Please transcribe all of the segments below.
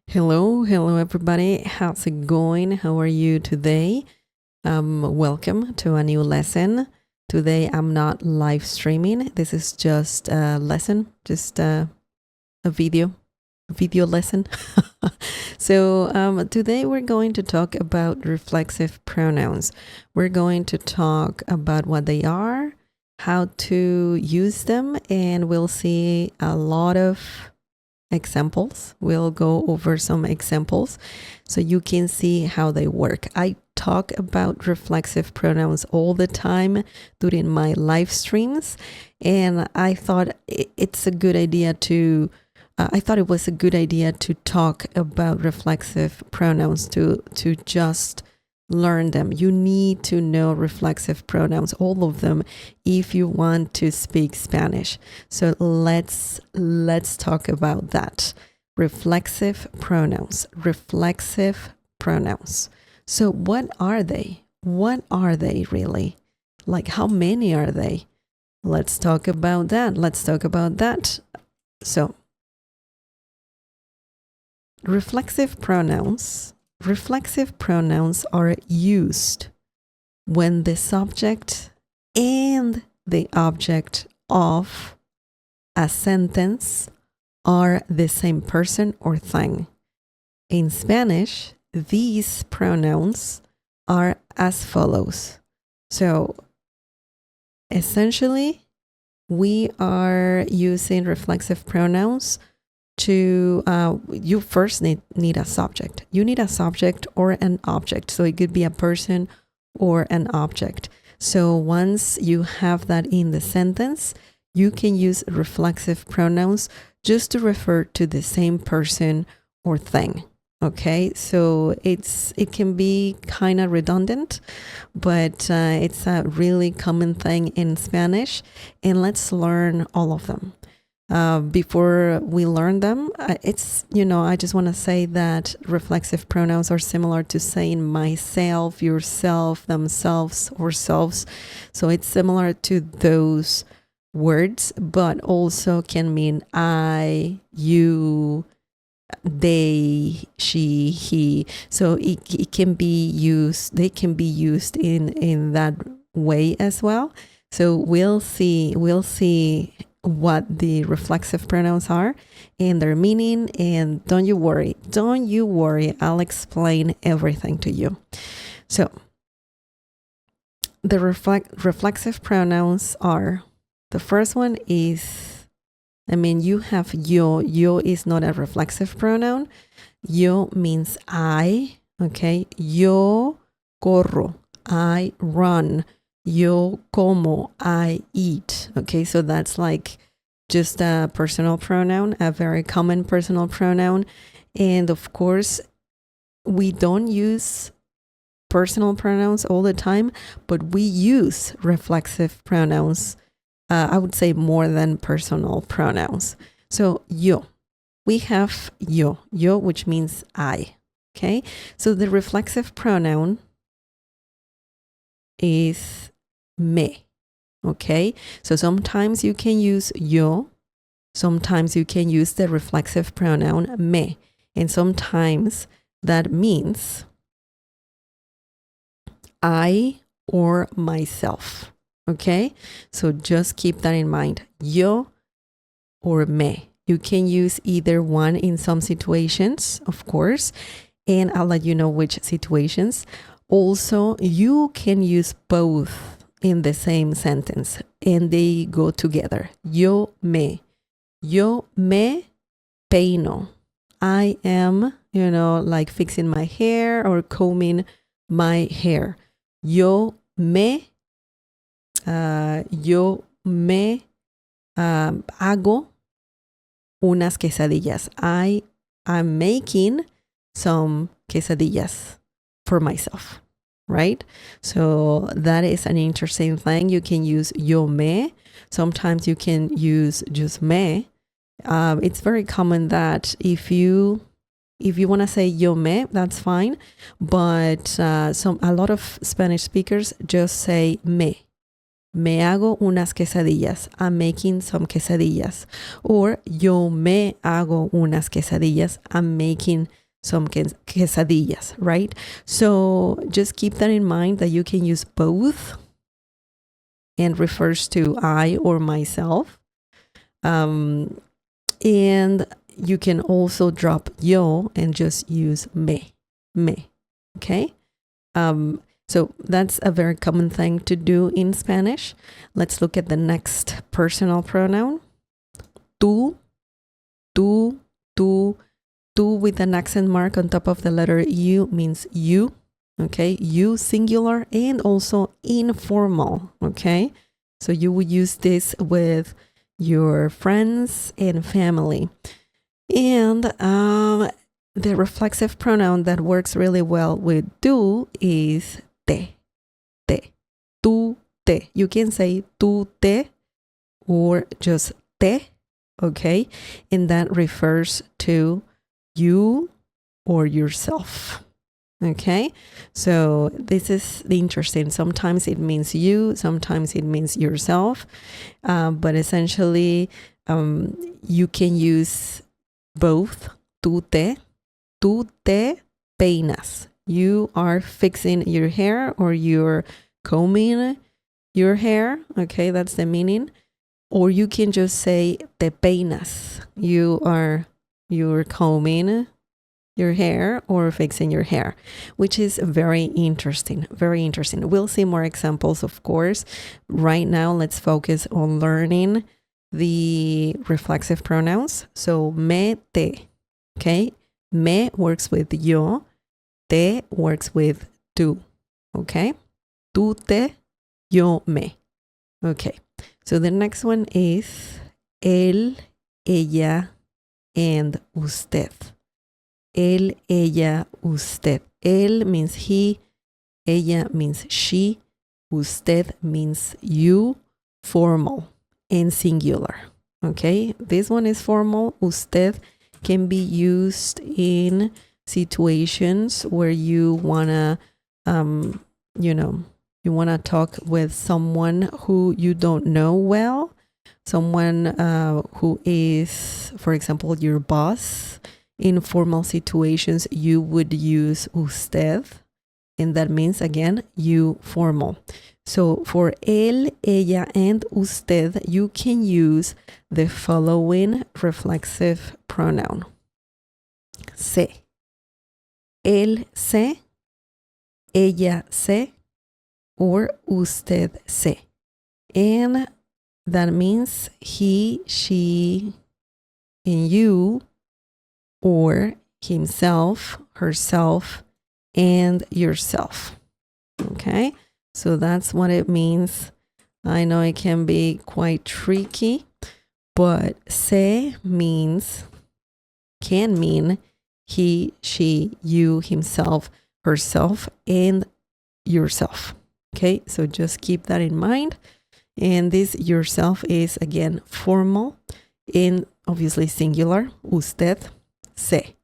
Hello everybody. How's it going? How are you today? Welcome to a new lesson. Today I'm not live streaming. This is just a lesson, just a video lesson. So today we're going to talk about reflexive pronouns. We're going to talk about what they are, how to use them, and we'll see a lot of examples. We'll go over some examples so you can see how they work. I talk about reflexive pronouns all the time during my live streams, and I thought it was a good idea to talk about reflexive pronouns to just learn them. You need to know reflexive pronouns, all of them, if you want to speak Spanish. So let's talk about that. Reflexive pronouns. So what are they? What are they really? Like, how many are they? Let's talk about that. So reflexive pronouns are used when the subject and the object of a sentence are the same person or thing. In Spanish, these pronouns are as follows. So essentially, we are using reflexive pronouns to you first need a subject. You need a subject or an object. So it could be a person or an object. So once you have that in the sentence, you can use reflexive pronouns just to refer to the same person or thing. Okay, so it can be kind of redundant, but it's a really common thing in Spanish, and let's learn all of them. Before we learn them, I just want to say that reflexive pronouns are similar to saying myself, yourself, themselves, or selves. So it's similar to those words, but also can mean I, you, they, she, he. So it can be used, they can be used in that way as well. So we'll see what the reflexive pronouns are and their meaning, and don't you worry, I'll explain everything to you. So the reflexive pronouns are, the first one is, you have yo. Yo is not a reflexive pronoun. Yo means I, okay? Yo corro, I run. Yo como, I eat. Okay, so that's like just a personal pronoun, a very common personal pronoun. And of course, we don't use personal pronouns all the time, but we use reflexive pronouns, I would say more than personal pronouns. So yo, we have yo, which means I. Okay, so the reflexive pronoun is me. Okay, so sometimes you can use yo, sometimes you can use the reflexive pronoun me, and sometimes that means I or myself. Okay, so just keep that in mind, yo or me. You can use either one in some situations, of course, and I'll let you know which situations. Also, you can use both in the same sentence, and they go together. Yo me peino. I am, like fixing my hair or combing my hair. Yo me hago unas quesadillas. I am making some quesadillas for myself, right? So that is an interesting thing. You can use yo me. Sometimes you can use just me. It's very common that if you want to say yo me, that's fine. But a lot of Spanish speakers just say me. Me hago unas quesadillas. I'm making some quesadillas. Or yo me hago unas quesadillas. I'm making some quesadillas, right? So just keep that in mind that you can use both and refers to I or myself. And you can also drop yo and just use me, okay? So that's a very common thing to do in Spanish. Let's look at the next personal pronoun. Tú, tú, tú. Tú with an accent mark on top of the letter U means you, okay? You singular and also informal, okay? So you would use this with your friends and family. And the reflexive pronoun that works really well with tú is te, tú, te. You can say tú, te, or just te, okay? And that refers to you or yourself, okay? So this is interesting. Sometimes it means you, sometimes it means yourself, but essentially you can use both. Tú te peinas. You are fixing your hair or you're combing your hair, okay? That's the meaning. Or you can just say te peinas. You're combing your hair or fixing your hair, which is very interesting, very interesting. We'll see more examples, of course. Right now, let's focus on learning the reflexive pronouns. So, me, te, okay? Me works with yo, te works with tú, okay? Tú, te, yo, me. Okay, so the next one is él, ella, and usted. Él, ella, usted. Él means he, ella means she, usted means you, formal and singular. Okay, this one is formal. Usted can be used in situations where you wanna, you wanna talk with someone who you don't know well. Someone who is, for example, your boss. In formal situations, you would use usted, and that means, again, you formal. So for él, ella, and usted, you can use the following reflexive pronoun. Se. Él se, ella se, or usted se. And that means he, she, and you, or himself, herself, and yourself. Okay, so that's what it means. I know it can be quite tricky, but se can mean he, she, you, himself, herself, and yourself. Okay, so just keep that in mind. And this yourself is, again, formal and obviously singular, usted, se.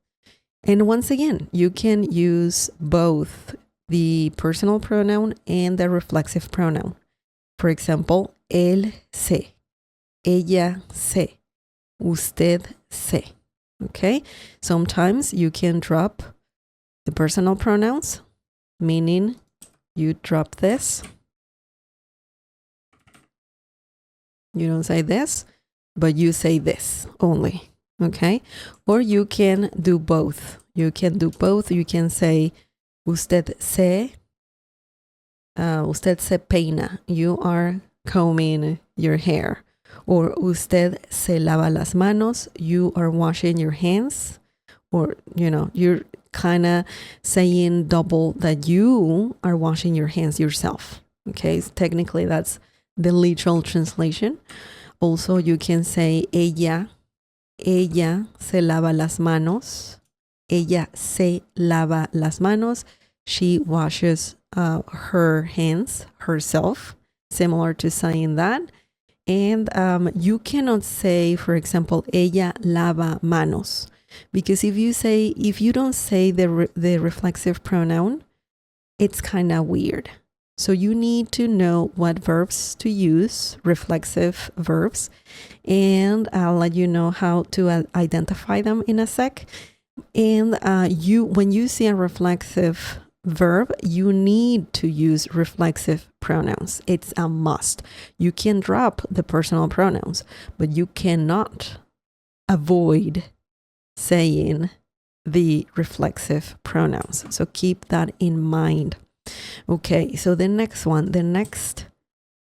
And once again, you can use both the personal pronoun and the reflexive pronoun. For example, él se, ella se, usted se. Okay, sometimes you can drop the personal pronouns, meaning you drop this. You don't say this, but you say this only, okay? Or you can do both. You can do both. You can say, usted se peina. You are combing your hair. Or usted se lava las manos. You are washing your hands. Or, you're kind of saying double that you are washing your hands yourself, okay? So technically, that's the literal translation. Also, you can say ella se lava las manos. Ella se lava las manos. She washes her hands herself, similar to saying that. And you cannot say, for example, ella lava manos, because if you don't say the reflexive pronoun, it's kind of weird. So you need to know what verbs to use, reflexive verbs, and I'll let you know how to identify them in a sec. And when you see a reflexive verb, you need to use reflexive pronouns. It's a must. You can drop the personal pronouns, but you cannot avoid saying the reflexive pronouns. So keep that in mind. Okay, so the next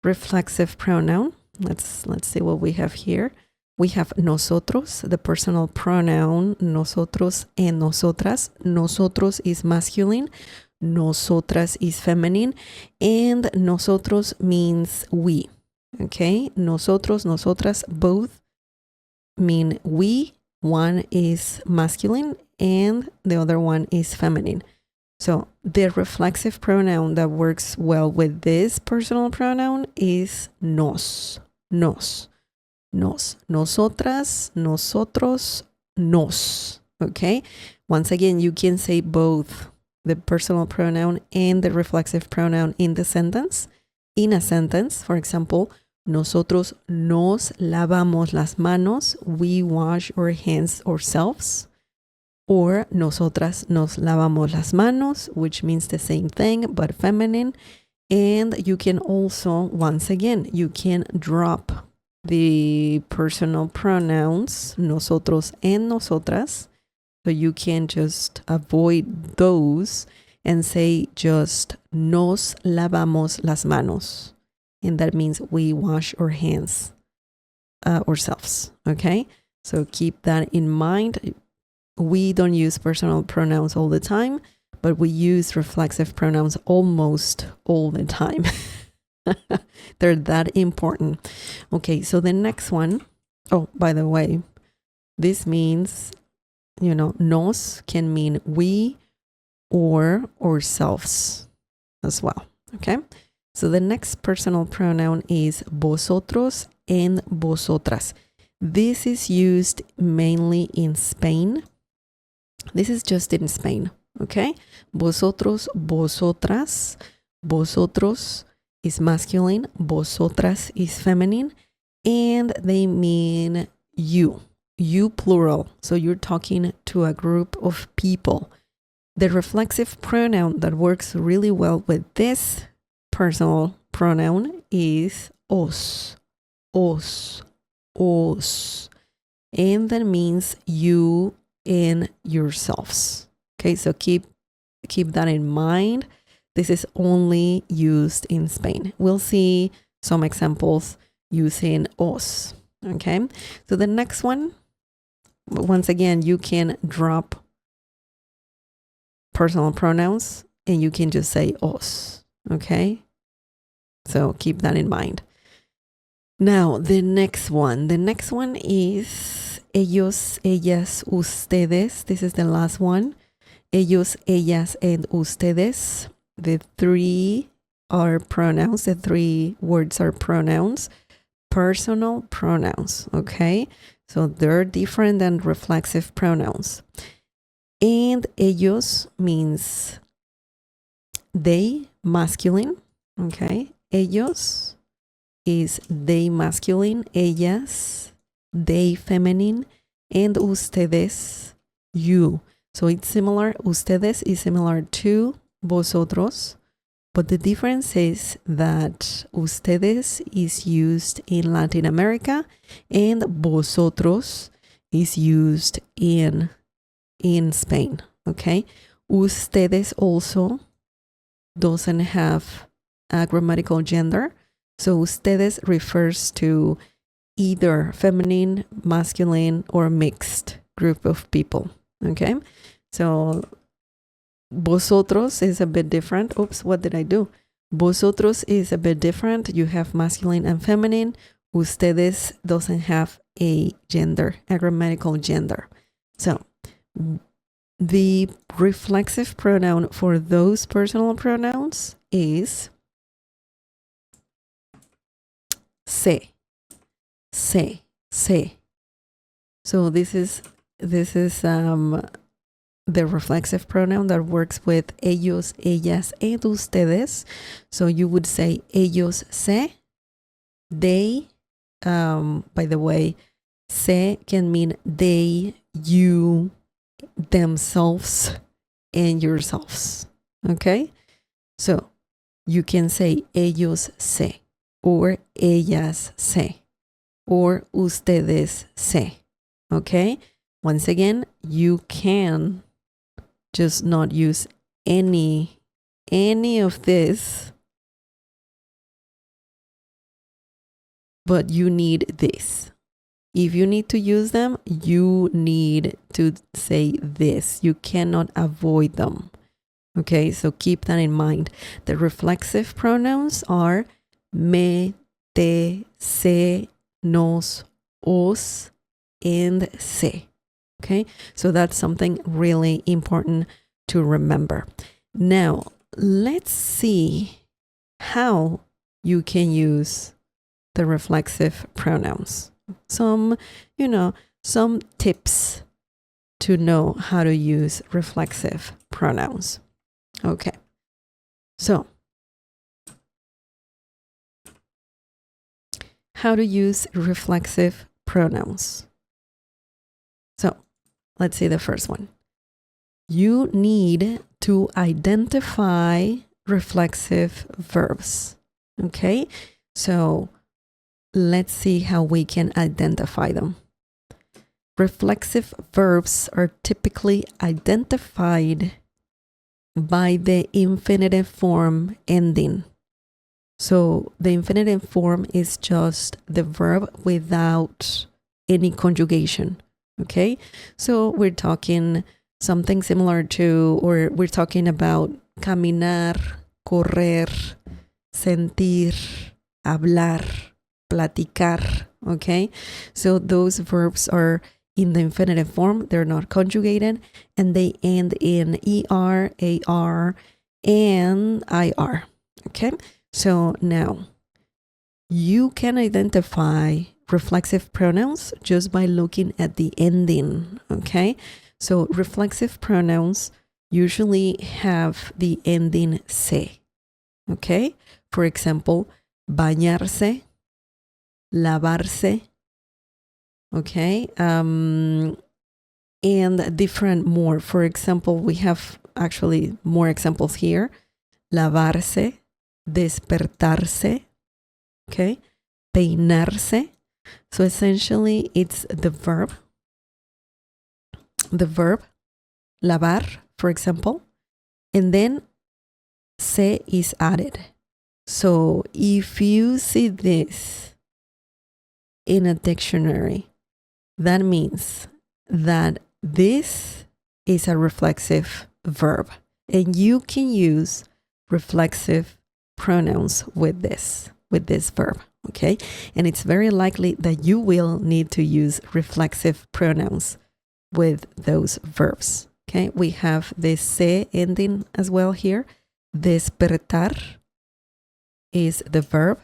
reflexive pronoun, let's see what we have here. We have nosotros, the personal pronoun nosotros and nosotras. Nosotros is masculine, nosotras is feminine, and nosotros means we. Okay, nosotros, nosotras both mean we. One is masculine and the other one is feminine. So the reflexive pronoun that works well with this personal pronoun is nos. Nos. Nos. Nosotras, nosotros, nos. Okay? Once again, you can say both the personal pronoun and the reflexive pronoun in the sentence. In a sentence, for example, nosotros nos lavamos las manos. We wash our hands ourselves. Or nosotras nos lavamos las manos, which means the same thing, but feminine. And you can also, once again, you can drop the personal pronouns, nosotros and nosotras. So you can just avoid those and say just nos lavamos las manos. And that means we wash our hands ourselves, okay? So keep that in mind. We don't use personal pronouns all the time, but we use reflexive pronouns almost all the time. They're that important. Okay, so the next one, oh, by the way, this means, nos can mean we or ourselves as well, okay? So the next personal pronoun is vosotros and vosotras. This is used mainly in Spain. This is just in Spain, okay? Vosotros, vosotras. Vosotros is masculine. Vosotras is feminine. And they mean you. You plural. So you're talking to a group of people. The reflexive pronoun that works really well with this personal pronoun is os. Os. Os. And that means you and yourselves. Okay, so keep that in mind. This is only used in Spain. We'll see some examples using os. Okay, so the next one, once again, you can drop personal pronouns and you can just say os. Okay, so keep that in mind. Now, the next one is ellos, ellas, ustedes. This is the last one. Ellos, ellas, and ustedes. The three are pronouns. The three words are pronouns. Personal pronouns, okay? So they're different than reflexive pronouns. And ellos means they, masculine, okay? Ellos is they, masculine. Ellas, they, feminine. And ustedes, you. So it's similar. Ustedes is similar to vosotros. But the difference is that ustedes is used in Latin America and vosotros is used in Spain, okay? Ustedes also doesn't have a grammatical gender. So ustedes refers to either feminine, masculine, or mixed group of people, okay? So vosotros is a bit different. Oops, what did I do? Vosotros is a bit different. You have masculine and feminine. Ustedes doesn't have a gender, a grammatical gender. So the reflexive pronoun for those personal pronouns is se. Se. Se. So this is the reflexive pronoun that works with ellos, ellas, and ustedes. So you would say ellos se, they. By the way, se can mean they, you, themselves, and yourselves. Okay? So you can say ellos se, or ellas se, or ustedes se. Okay? Once again, you can just not use any of this, but you need this. If you need to use them, you need to say this. You cannot avoid them. Okay, so keep that in mind. The reflexive pronouns are me, te, se, nos, os, and se. Okay, so that's something really important to remember. Now, let's see how you can use the reflexive pronouns. Some tips to know how to use reflexive pronouns. Okay, so how to use reflexive pronouns. So let's see the first one. You need to identify reflexive verbs. Okay, so let's see how we can identify them. Reflexive verbs are typically identified by the infinitive form ending. So the infinitive form is just the verb without any conjugation. Okay, so we're talking something similar to, or we're talking about caminar, correr, sentir, hablar, platicar. Okay, so those verbs are in the infinitive form. They're not conjugated, and they end in er, ar, and ir. Okay, so now you can identify reflexive pronouns just by looking at the ending. Okay, so reflexive pronouns usually have the ending se. Okay, for example, bañarse, lavarse. Okay, and different more. For example, we have actually more examples here. Lavarse, despertarse. Okay, peinarse. So essentially, it's the verb. The verb, lavar, for example, and then se is added. So if you see this in a dictionary, that means that this is a reflexive verb, and you can use reflexive pronouns with this verb. Okay, and it's very likely that you will need to use reflexive pronouns with those verbs. Okay, we have the se ending as well here. Despertar is the verb,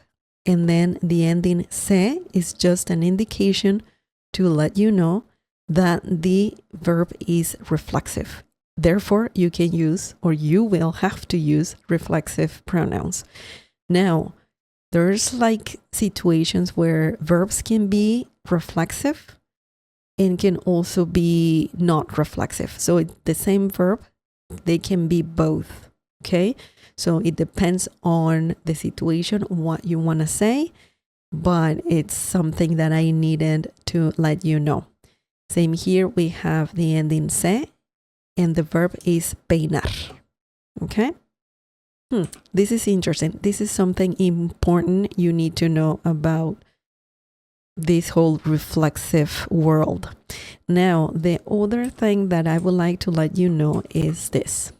and then the ending se is just an indication to let you know that the verb is reflexive. Therefore, you can use, or you will have to use, reflexive pronouns. Now, there's like situations where verbs can be reflexive and can also be not reflexive. So the same verb, they can be both. Okay, so it depends on the situation, what you want to say, but it's something that I needed to let you know. Same here, we have the ending se, and the verb is peinar. Okay, this is interesting. This is something important you need to know about this whole reflexive world. Now, the other thing that I would like to let you know is this.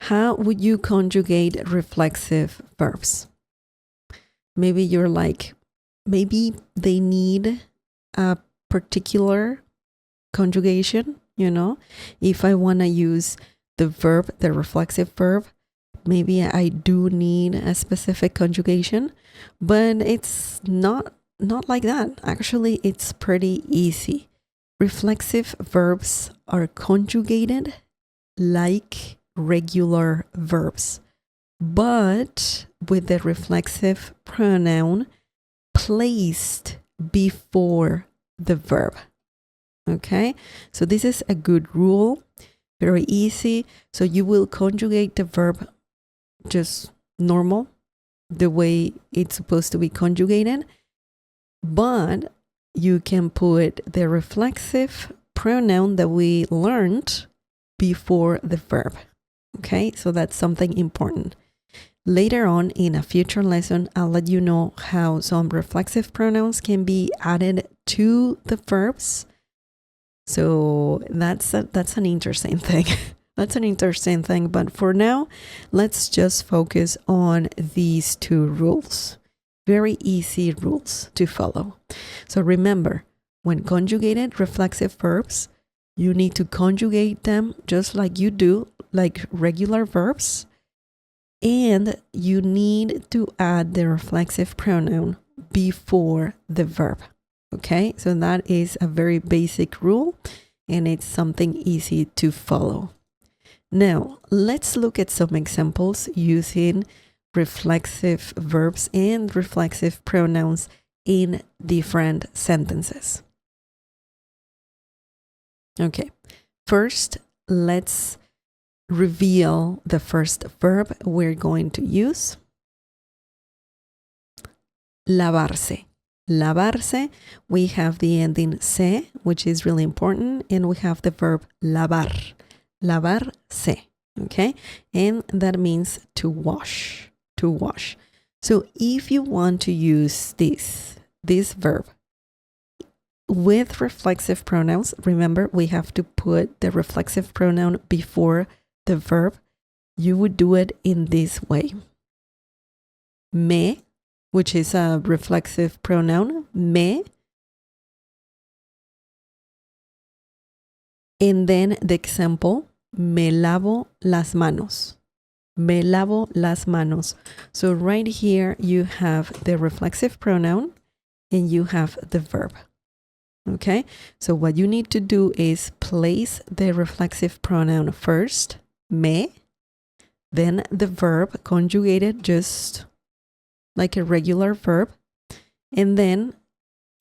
How would you conjugate reflexive verbs? Maybe you're like, maybe they need a particular conjugation, If I want to use the verb, the reflexive verb, maybe I do need a specific conjugation, but it's not like that. Actually, it's pretty easy. Reflexive verbs are conjugated like regular verbs, but with the reflexive pronoun placed before the verb. Okay, so this is a good rule, very easy. So you will conjugate the verb just normal, the way it's supposed to be conjugated, but you can put the reflexive pronoun that we learned before the verb. Okay, so that's something important. Later on in a future lesson, I'll let you know how some reflexive pronouns can be added to the verbs. So that's an interesting thing. That's an interesting thing. But for now, let's just focus on these two rules. Very easy rules to follow. So remember, when conjugated reflexive verbs, you need to conjugate them just like you do, like regular verbs. And you need to add the reflexive pronoun before the verb. Okay, so that is a very basic rule and it's something easy to follow. Now, let's look at some examples using reflexive verbs and reflexive pronouns in different sentences. Okay, first, let's reveal the first verb we're going to use. Lavarse. Lavarse, we have the ending se, which is really important, and we have the verb lavar. Lavarse, okay? And that means to wash, to wash. So if you want to use this verb with reflexive pronouns, remember we have to put the reflexive pronoun before the verb. You would do it in this way. Me, which is a reflexive pronoun, me. And then the example, me lavo las manos. Me lavo las manos. So right here you have the reflexive pronoun and you have the verb. Okay, so what you need to do is place the reflexive pronoun first, me, then the verb conjugated just like a regular verb, and then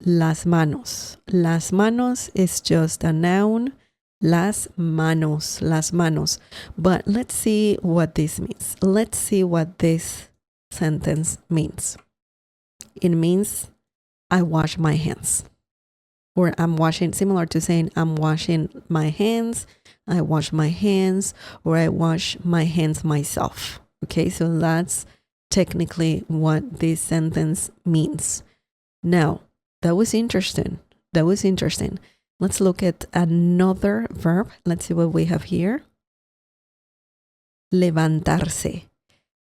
las manos. Las manos is just a noun, las manos, las manos. But let's see what this means. Let's see what this sentence means. It means I wash my hands. Or I'm washing, similar to saying I'm washing my hands, I wash my hands, or I wash my hands myself. Okay, so that's technically what this sentence means. Now, that was interesting. That was interesting. Let's look at another verb. Let's see what we have here. Levantarse.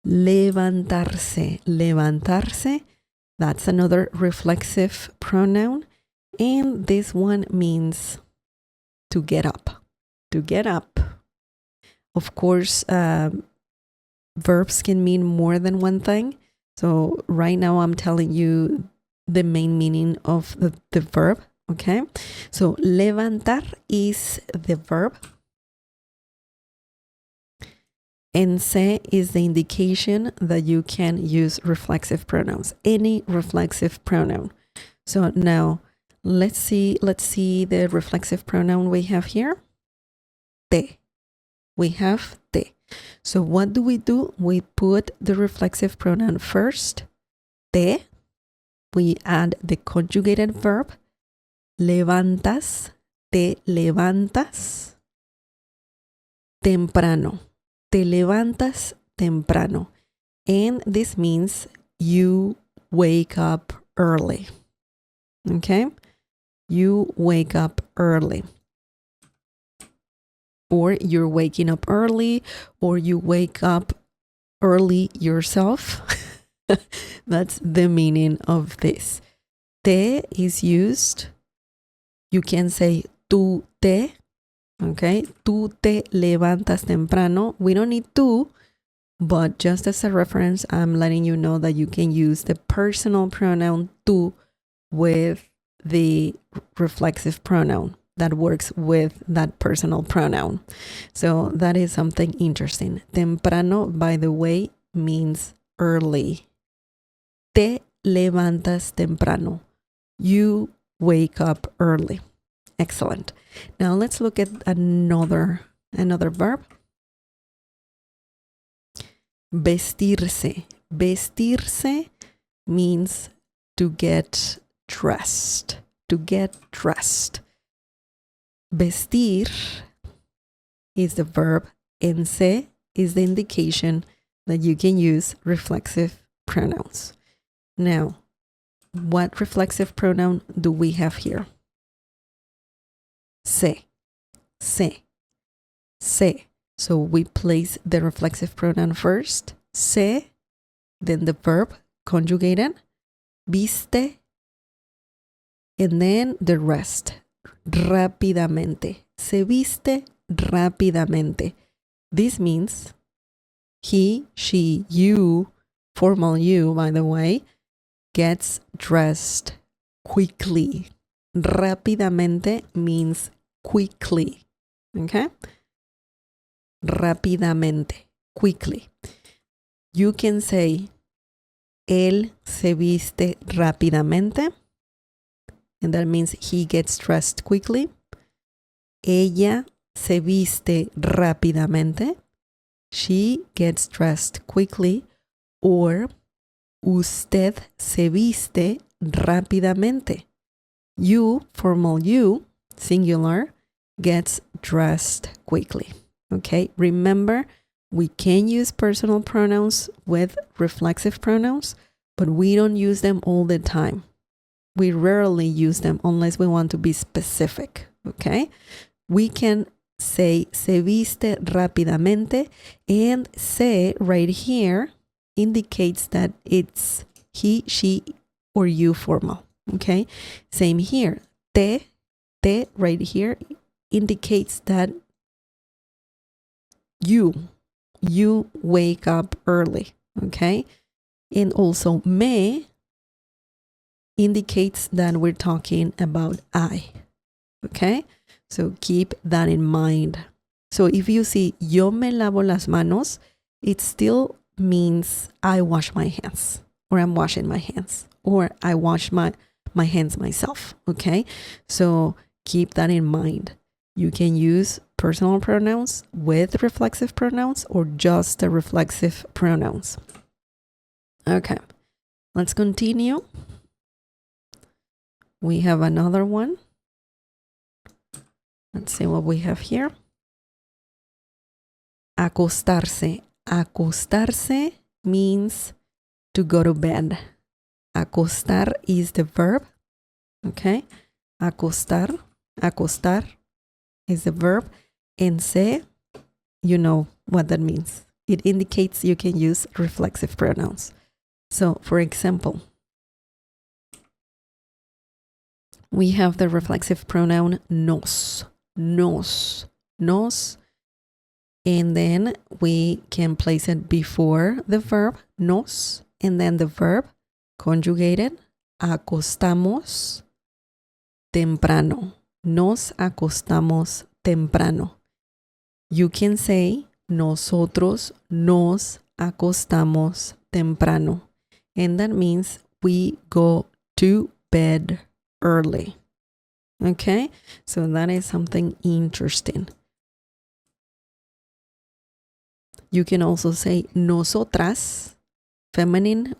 Levantarse. Levantarse. That's another reflexive pronoun. And this one means to get up. To get up. Of course, verbs can mean more than one thing. So right now I'm telling you the main meaning of the verb. Okay. So levantar is the verb. And se is the indication that you can use reflexive pronouns. Any reflexive pronoun. So now let's see the reflexive pronoun we have here. Te. We have te. So what do? We put the reflexive pronoun first, te. We add the conjugated verb, levantas, te levantas, temprano. Te levantas temprano. And this means you wake up early. Okay? You wake up early. Or you're waking up early, or you wake up early yourself. That's the meaning of this. Te is used. You can say tú te. Okay, tú te levantas temprano. We don't need tú, but just as a reference, I'm letting you know that you can use the personal pronoun tú with the reflexive pronoun, that works with that personal pronoun. So that is something interesting. Temprano, by the way, means early. Te levantas temprano. You wake up early. Excellent. Now let's look at another verb. Vestirse. Vestirse means to get dressed. To get dressed. Vestir is the verb, and se is the indication that you can use reflexive pronouns. Now, what reflexive pronoun do we have here? Se. Se. Se. So we place the reflexive pronoun first, se, then the verb conjugated, viste, and then the rest, rápidamente. Se viste rápidamente. This means he, she, you, formal you, by the way, gets dressed quickly. Rápidamente means quickly. Okay? Rápidamente, quickly. You can say, él se viste rápidamente, and that means he gets dressed quickly. Ella se viste rápidamente. She gets dressed quickly. Or, usted se viste rápidamente. You, formal you, singular, gets dressed quickly. Okay, remember, we can use personal pronouns with reflexive pronouns, but we don't use them all the time. We rarely use them unless we want to be specific, okay? We can say, se viste rápidamente, and se right here indicates that it's he, she, or you formal, okay? Same here. Te right here indicates that you wake up early, okay? And also me indicates that we're talking about I, okay? So keep that in mind. So if you see yo me lavo las manos, it still means I wash my hands, or I'm washing my hands, or I wash my hands myself, okay? So keep that in mind. You can use personal pronouns with reflexive pronouns or just the reflexive pronouns. Okay, let's continue. We have another one. Let's see what we have here. Acostarse. Acostarse means to go to bed. Acostar is the verb. Okay, acostar, acostar is the verb, and se, you know what that means. It indicates you can use reflexive pronouns. So, for example, we have the reflexive pronoun nos, nos, nos, and then we can place it before the verb nos, and then the verb conjugated, acostamos temprano. Nos acostamos temprano. You can say, nosotros nos acostamos temprano. And that means we go to bed early. Okay? So that is something interesting. You can also say, nosotras, feminine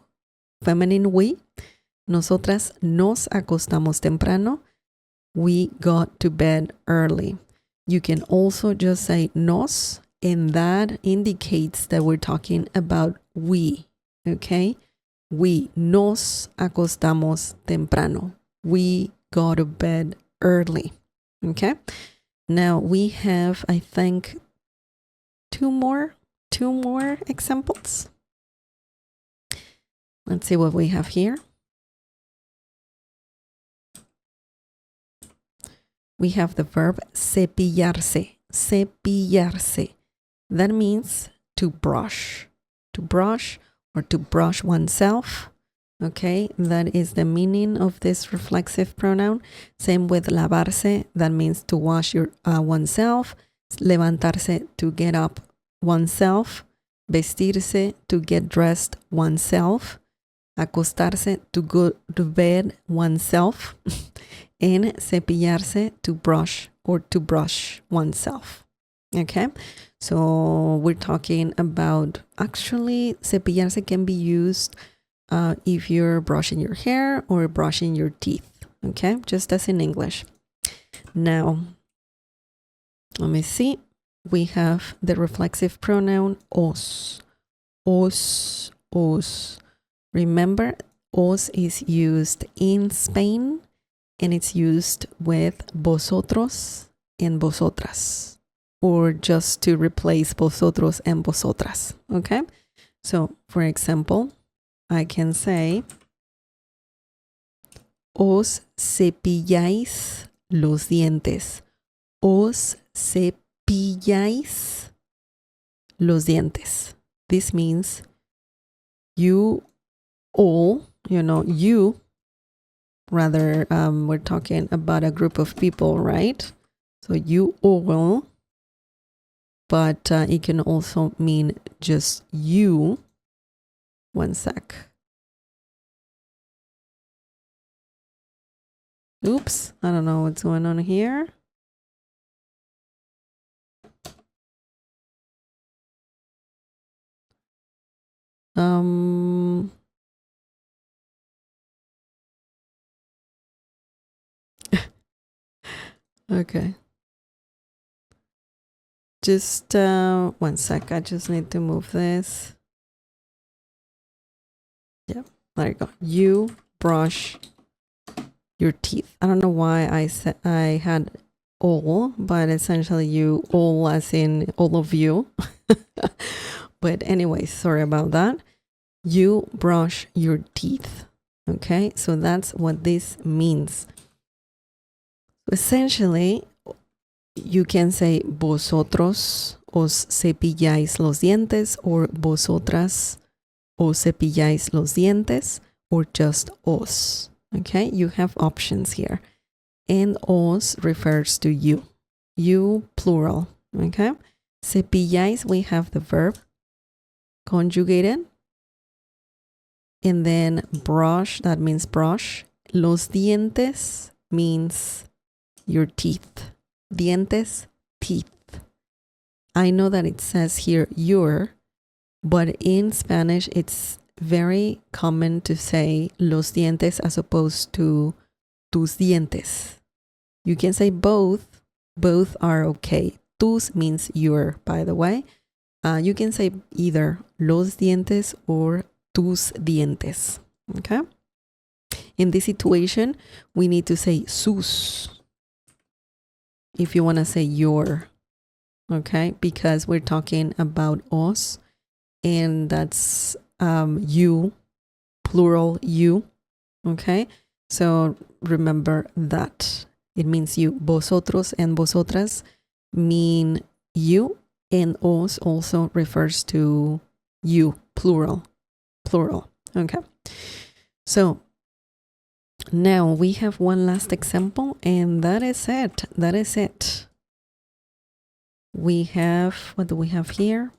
we. Nosotras nos acostamos temprano. We got to bed early. You can also just say nos, and that indicates that we're talking about we, okay? We nos acostamos temprano. We go to bed early, okay? Now we have, I think, two more examples. Let's see what we have here. We have the verb cepillarse. Cepillarse. That means to brush or to brush oneself, Okay, that is the meaning of this reflexive pronoun. Same with lavarse, that means to wash oneself. Levantarse, to get up oneself. Vestirse, to get dressed oneself. Acostarse, to go to bed oneself. And cepillarse, to brush or to brush oneself. Okay, so we're talking about, actually, cepillarse can be used if you're brushing your hair or brushing your teeth. Okay, just as in English. Now, let me see. We have the reflexive pronoun os. Os, os. Remember, os is used in Spain and it's used with vosotros and vosotras, or just to replace vosotros and vosotras. Okay, so for example, I can say, os cepilláis los dientes. Os cepilláis los dientes. This means you all, you, rather, we're talking about a group of people, right? So you all, but it can also mean just you. One sec. Oops, I don't know what's going on here. Okay. Just one sec. I just need to move this. Yeah, there you go. You brush your teeth. I don't know why I said I had all, but essentially you all as in all of you. But anyway, sorry about that. You brush your teeth. Okay, so that's what this means. Essentially, you can say vosotros os cepilláis los dientes, or vosotras os cepilláis los dientes, or just os. Okay, you have options here. And os refers to you. You, plural. Okay, cepilláis, we have the verb conjugated. And then brush, that means brush. Los dientes means your teeth. Dientes, teeth. I know that it says here your, but in Spanish it's very common to say los dientes as opposed to tus dientes. You can say both. Both are okay. Tus means your, by the way. You can say either los dientes or tus dientes. Okay? In this situation, we need to say sus if you want to say your. Okay? Because we're talking about os, and that's you, plural you. Okay? So remember that. It means you. Vosotros and vosotras mean you, and os also refers to you, plural. Plural. Okay. So now we have one last example, and that is it. That is it. We have, what do we have here?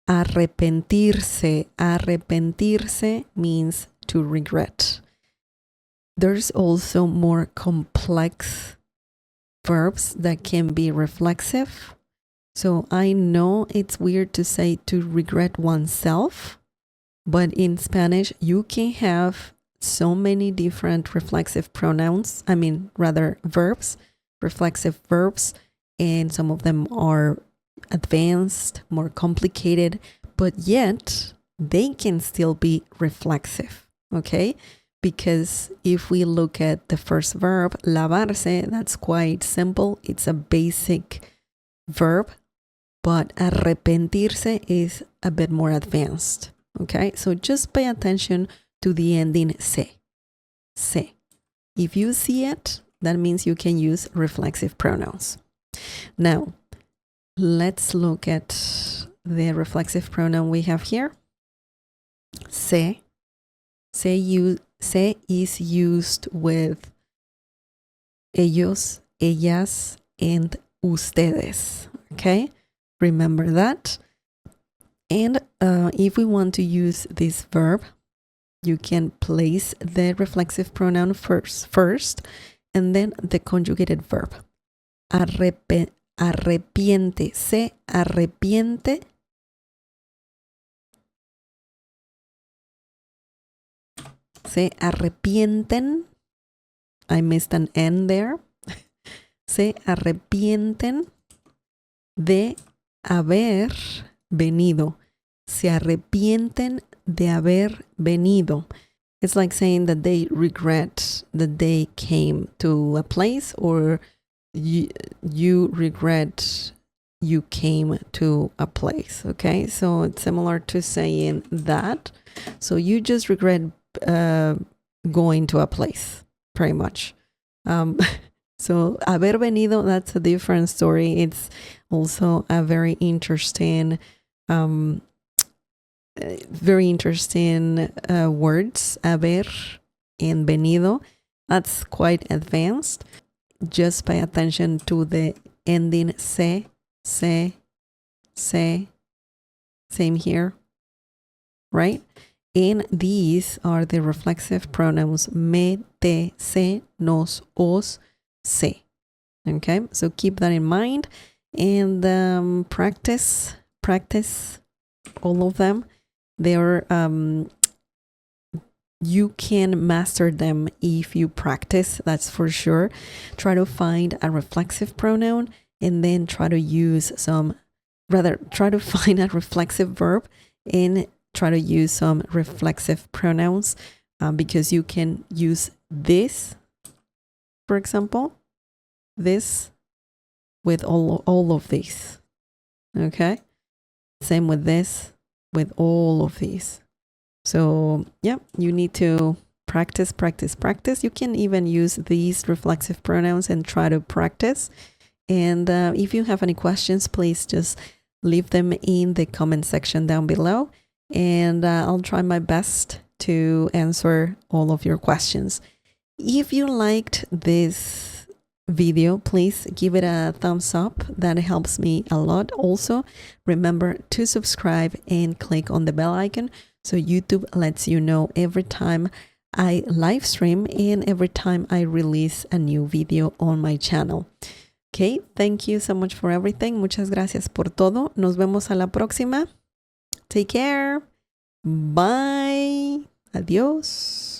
Arrepentirse. Arrepentirse means to regret. There's also more complex verbs that can be reflexive. So I know it's weird to say to regret oneself, but in Spanish, you can have so many different reflexive pronouns. I mean, rather verbs, reflexive verbs, and some of them are advanced, more complicated, but yet they can still be reflexive, okay? Because if we look at the first verb, lavarse, that's quite simple. It's a basic verb. But arrepentirse is a bit more advanced, okay? So just pay attention to the ending se. Se. If you see it, that means you can use reflexive pronouns. Now, let's look at the reflexive pronoun we have here. Se. Se is used with ellos, ellas, and ustedes. Okay? Remember that. And if we want to use this verb, you can place the reflexive pronoun first and then the conjugated verb. Arrepiente, se arrepiente. Se arrepienten. I missed an N there. Se arrepienten de haber venido. Se arrepienten de haber venido. It's like saying that they regret that they came to a place, or you regret you came to a place. Okay, so it's similar to saying that. So you just regret going to a place, pretty much. So haber venido, that's a different story. It's also a very interesting words, haber and venido. That's quite advanced. Just pay attention to the ending se, same here, right? And these are the reflexive pronouns me, te, se, nos, os, se. Okay, so keep that in mind and practice all of them. They're you can master them if you practice, that's for sure. Try to find a reflexive pronoun and then try to find a reflexive verb and try to use some reflexive pronouns because you can use this, for example, this with all of these. Okay, same with this, with all of these. So yeah, you need to practice. You can even use these reflexive pronouns and try to practice. And if you have any questions, please just leave them in the comment section down below. And I'll try my best to answer all of your questions. If you liked this video, please give it a thumbs up. That helps me a lot. Also, remember to subscribe and click on the bell icon so YouTube lets you know every time I live stream and every time I release a new video on my channel. Okay, thank you so much for everything. Muchas gracias por todo. Nos vemos a la próxima. Take care. Bye. Adiós.